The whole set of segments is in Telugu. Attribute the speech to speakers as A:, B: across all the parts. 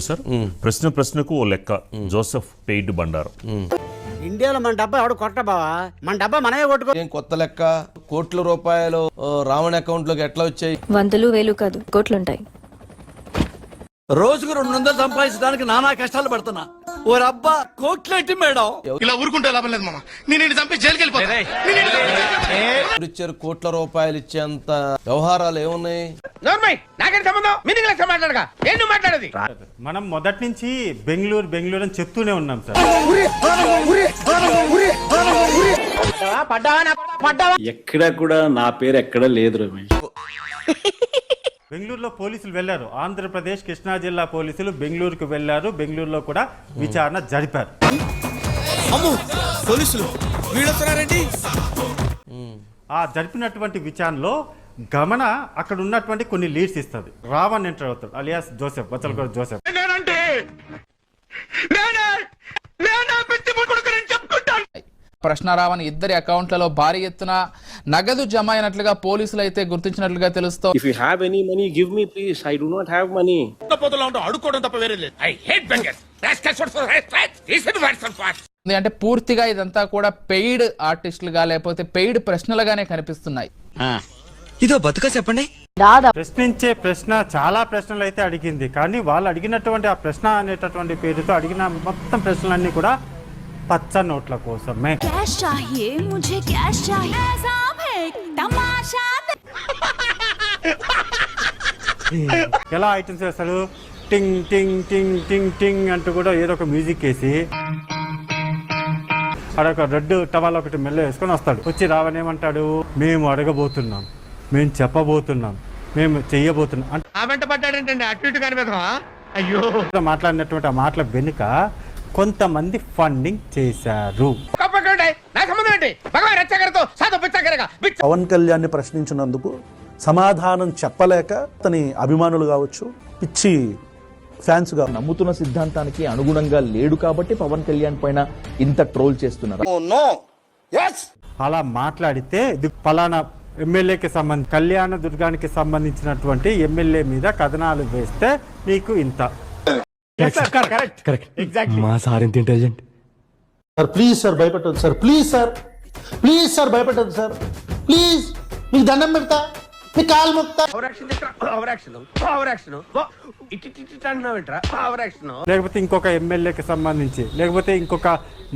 A: సార్ ప్రశ్నకు ఓ లెక్క జోసెఫ్ పెయిడ్ బండారు.
B: ఇండియాలో మన డబ్బా ఎవడు కొట్ట బావా, మన డబ్బా మనమే కొట్టుకో.
C: ఏం కొత్త లెక్క? కోట్ల రూపాయలు రావణ్ అకౌంట్ లోకి ఎట్లా వచ్చాయి?
D: వందలు వేలు కాదు, కోట్లుంటాయి.
E: రోజుకు 200 సంపాదించడానికి నానా కష్టాలు పడుతున్నా. ఓ రబ్బా కోట్లేంటి మేడం?
F: ఇలా ఊరుకుంటే లాభం లేదు మామ. నేను చంపి జైలుకి
C: ఇచ్చారు కోట్ల రూపాయలు ఇచ్చేంత వ్యవహారాలు ఏమున్నాయి?
G: మనం మొదటి నుంచి బెంగళూరు అని చెప్తూనే ఉన్నాం సార్.
H: ఎక్కడ కూడా నా పేరు ఎక్కడ లేదు రమేష్.
G: బెంగళూరులో పోలీసులు వెళ్లారు, ఆంధ్రప్రదేశ్ కృష్ణా జిల్లా పోలీసులు బెంగళూరుకు వెళ్లారు. బెంగళూరులో కూడా విచారణ జరిపారు. ఆ జరిపినటువంటి విచారణలో గమన అక్కడ ఉన్నటువంటి కొన్ని లీడ్స్ ఇస్తుంది. రావణ్ ఎంటర్ అవుతాడు, అలియాస్ జోసెఫ్, బచ్చలగూడ జోసెఫ్.
I: ప్రశ్నారావణ్ ఇద్దరి అకౌంట్లలో భారీ ఎత్తున నగదు జమ అయినట్లుగా పోలీసులు అయితే గుర్తించినట్లుగా తెలుస్తోంది.
H: If you have any money give me please, I do not have money.
F: అడుకోవడం తప్ప వేరే లేదు. I hate beggars.
I: అంటే పూర్తిగా ఇదంతా కూడా పెయిడ్ ఆర్టిస్టులుగా లేకపోతే పెయిడ్ ప్రశ్నలుగానే కనిపిస్తున్నాయి.
E: ఇదో బతుక చెప్పండి.
G: ప్రశ్నించే ప్రశ్న చాలా ప్రశ్నలు అయితే అడిగింది, కానీ వాళ్ళు అడిగినటువంటి ఆ ప్రశ్న అనేటటువంటి పేరుతో అడిగిన మొత్తం ప్రశ్నలన్నీ కూడా పచ్చ నోట్ల కోసమే. ఎలా ఐటమ్స్ వేస్తాడు? టింగ్ టింగ్ టింగ్ టింగ్ టింగ్ అంటూ కూడా ఏదో ఒక మ్యూజిక్ వేసి అడొక రెడ్ టవాల్ ఒకటి మెల్ల వేసుకొని వస్తాడు. వచ్చి రావని ఏమంటాడు? మేము అడగబోతున్నాం, మేము చెప్పబోతున్నాం, మేము చెయ్యబోతున్నాం అంటే మాట్లాడినటువంటి ఆ మాటల వెనుక కొంతమంది ఫండింగ్ చేశారు.
J: పవన్ కళ్యాణ్ ప్రశ్నించినందుకు సమాధానం చెప్పలేక అతని అభిమానులు కావచ్చు, పిచ్చి ఫ్యాన్స్ గా
K: నమ్ముతున్న సిద్ధాంతానికి అనుగుణంగా లేడు కాబట్టి పవన్ కళ్యాణ్ పైన ఇంత ట్రోల్ చేస్తున్నారు.
G: అలా మాట్లాడితే ఇది ఫలానా ఎమ్మెల్యేకి సంబంధించి కళ్యాణ దుర్గానికి సంబంధించినటువంటి ఎమ్మెల్యే మీద కథనాలు వేస్తే మీకు ఇంత.
K: మా సార్ ఇంత ఇంటెలిజెంట్.
J: సార్ ప్లీజ్ సార్ భయపెట్టదు sir, please sir, please sir భయపెట్టదు సార్, ప్లీజ్ మీకు దండం పెడతా, మీ కాలు మొక్తా.
G: లేకపోతే ఇంకొక ఎమ్మెల్యేకి సంబంధించి లేకపోతే ఇంకొక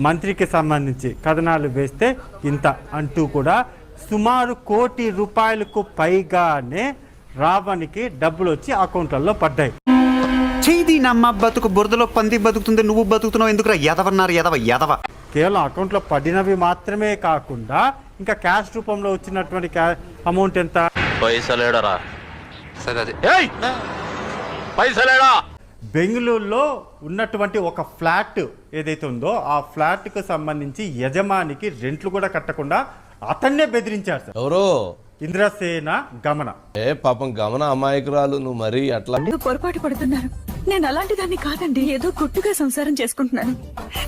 G: మంత్రికి సంబంధించి కథనాలు వేస్తే ఇంత అంటూ కూడా సుమారు ₹1 కోటి పైగానే రావణ్కి డబ్బులు వచ్చి అకౌంట్లలో పడ్డాయి.
B: చేది నమ్మ బతుకు బురదలో పంది బతుకుతుంది, నువ్వు బతుకుతున్నావు ఎందుకురా? ఎదవన్నారు ఎదవ.
G: కేవలం అకౌంట్లో పడినవి మాత్రమే కాకుండా ఇంకా క్యాష్ రూపంలో వచ్చినటువంటి అమౌంట్ ఎంత? బెంగళూరులో ఉన్నటువంటి ఒక ఫ్లాట్ ఏదైతే ఉందో ఆ ఫ్లాట్ కు సంబంధించి యజమానికి రెంట్లు కూడా కట్టకుండా అతన్నే బెదిరించారు సార్.
C: ఎవరో
G: ఇంద్రసేన గమన.
C: పాపం గమన అమాయకురాలు. నువ్వు మరీ అట్లా
D: పొరపాటు పడుతున్నారు. నేను అలాంటి దాన్ని కాదండి, ఏదో గుట్టుగా సంసారం చేసుకుంటున్నాను.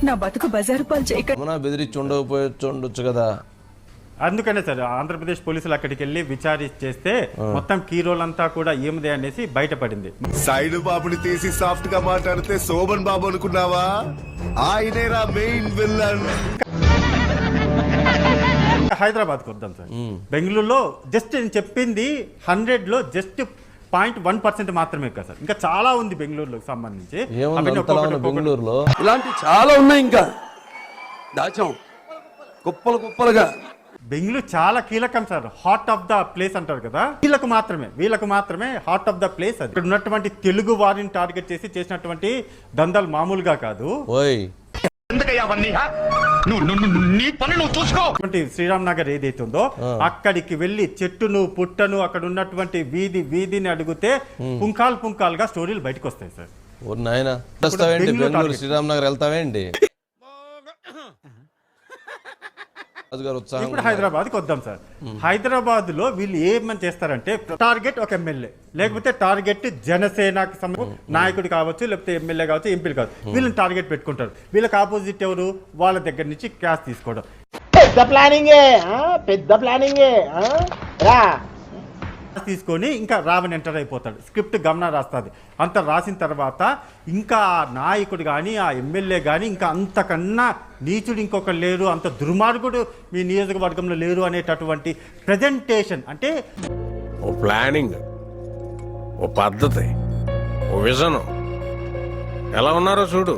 D: నా బతుకు బజారు పాలు చేయక
C: గమన బెదిరించి ఉండవచ్చు కదా.
G: అందుకనే సార్ ఆంధ్రప్రదేశ్ పోలీసులు అక్కడికి వెళ్ళి విచారిస్తే మొత్తం కీరోలంతా కూడా ఏమిది అనేసి బయటపడింది.
F: సైడ్ బాబుని తీసి సాఫ్ట్ గా మాట్లాడితే శోభన్ బాబు అనుకున్నావా? ఆయనేరా మెయిన్ విల్లన్.
G: హైదరాబాద్కి వద్దాం సార్. బెంగళూరులో జస్ట్ నేను చెప్పింది 100లో జస్ట్ 0.1% మాత్రమే కదా సార్. ఇంకా చాలా ఉంది బెంగళూరులో సంబంధించి.
C: బెంగళూరులో
E: ఇలాంటి చాలా ఉన్నాయి, ఇంకా దాచాం కుప్పలుగా.
G: బెంగళూరు చాలా కీలకం sir, heart of the place అంటారు కదా. వీళ్ళకు మాత్రమే హార్ట్ ఆఫ్ ద ప్లేస్. అది ఇక్కడ ఉన్నటువంటి తెలుగు వారిని టార్గెట్ చేసి చేసినటువంటి దందాలు మామూలుగా కాదు. శ్రీరామ్ నగర్ ఏదైతే ఉందో అక్కడికి వెళ్లి చెట్టును పుట్టను అక్కడ ఉన్నటువంటి వీధిని అడిగితే పుంకాలుగా స్టోరీలు బయటకు వస్తాయి సార్.
C: శ్రీరామ్ నగర్ వెళ్తావేంటి?
G: ఇప్పుడు హైదరాబాద్కి వద్దాం సార్. హైదరాబాద్ లో వీళ్ళు ఏమని చేస్తారంటే టార్గెట్ ఒక ఎమ్మెల్యే, లేకపోతే టార్గెట్ జనసేనకి నాయకుడు కావచ్చు, లేకపోతే ఎమ్మెల్యే కావచ్చు, ఎంపీలు కావచ్చు, వీళ్ళని టార్గెట్ పెట్టుకుంటారు. వీళ్ళకి ఆపోజిట్ ఎవరు? వాళ్ళ దగ్గర నుంచి క్యాష్ తీసుకోవడం.
B: పెద్ద ప్లానింగే.
G: తీసుకొని ఇంకా రావణ్ ఎంటర్ అయిపోతాడు. స్క్రిప్ట్ గమన రాస్తుంది. అంత రాసిన తర్వాత ఇంకా ఆ నాయకుడు కానీ ఆ ఎమ్మెల్యే కానీ ఇంకా అంతకన్నా నీచుడు ఇంకొకరు లేరు, అంత దుర్మార్గుడు మీ నియోజకవర్గంలో లేరు అనేటటువంటి ప్రజెంటేషన్. అంటే
L: ఓ ప్లానింగ్, ఓ పద్ధతి, ఓ విజన్ ఎలా ఉన్నారో చూడు.